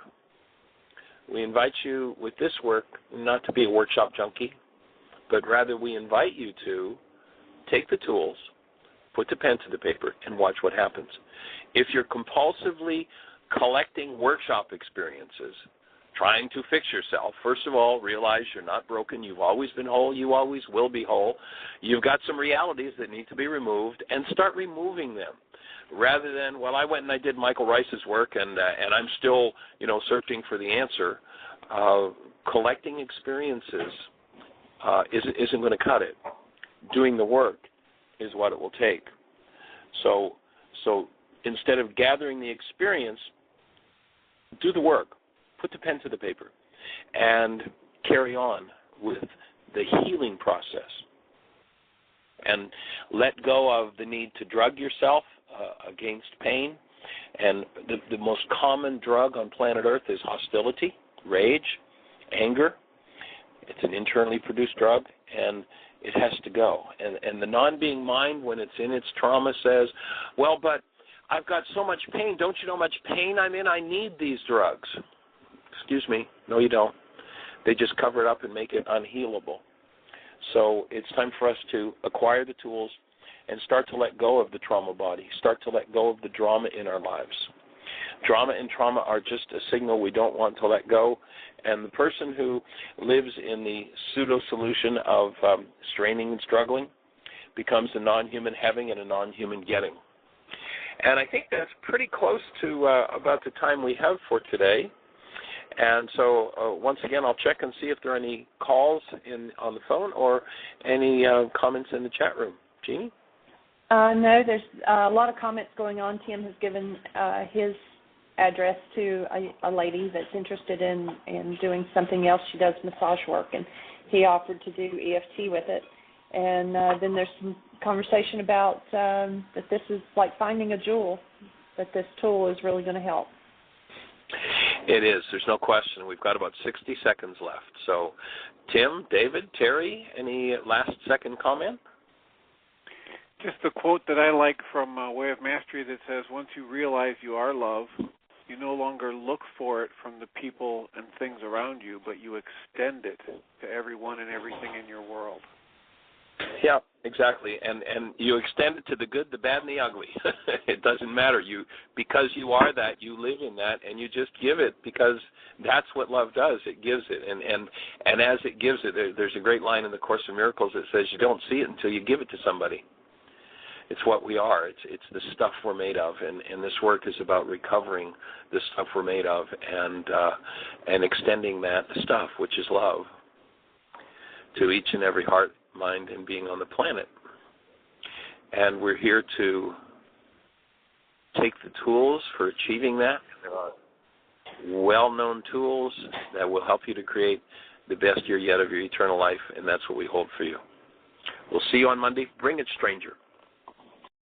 We invite you with this work not to be a workshop junkie, but rather we invite you to take the tools, put the pen to the paper, and watch what happens. If you're compulsively collecting workshop experiences, trying to fix yourself, first of all, realize you're not broken. You've always been whole. You always will be whole. You've got some realities that need to be removed, and start removing them. Rather than, well, I went and I did Michael Ryce's work, and I'm still, searching for the answer. Collecting experiences isn't going to cut it. Doing the work is what it will take. So instead of gathering the experience, do the work. Put the pen to the paper and carry on with the healing process. And let go of the need to drug yourself against pain. And the most common drug on planet Earth is hostility, rage, anger. It's an internally produced drug, and it has to go. And the non-being mind, when it's in its trauma, says, well, but I've got so much pain. Don't you know how much pain I'm in? I need these drugs. Excuse me. No, you don't. They just cover it up and make it unhealable. So it's time for us to acquire the tools and start to let go of the trauma body, start to let go of the drama in our lives. Drama and trauma are just a signal we don't want to let go, and the person who lives in the pseudo-solution of straining and struggling becomes a non-human having and a non-human getting. And I think that's pretty close to about the time we have for today. And so once again, I'll check and see if there are any calls on the phone or any comments in the chat room. Jeanie? No, there's a lot of comments going on. Tim has given his address to a lady that's interested in doing something else. She does massage work, and he offered to do EFT with it. And then there's some conversation about that this is like finding a jewel, that this tool is really going to help. It is. There's no question. We've got about 60 seconds left. So, Tim, David, Terry, any last-second comment? Just the quote that I like from Way of Mastery that says, once you realize you are love, you no longer look for it from the people and things around you, but you extend it to everyone and everything in your world. Yeah, exactly. And you extend it to the good, the bad, and the ugly. It doesn't matter. Because you are that, you live in that, and you just give it because that's what love does. It gives it. And as it gives it, there's a great line in the Course in Miracles that says you don't see it until you give it to somebody. It's what we are. It's the stuff we're made of, and this work is about recovering the stuff we're made of and extending that stuff, which is love, to each and every heart, mind, and being on the planet. And we're here to take the tools for achieving that. There are well-known tools that will help you to create the best year yet of your eternal life, and that's what we hold for you. We'll see you on Monday. Bring it, stranger.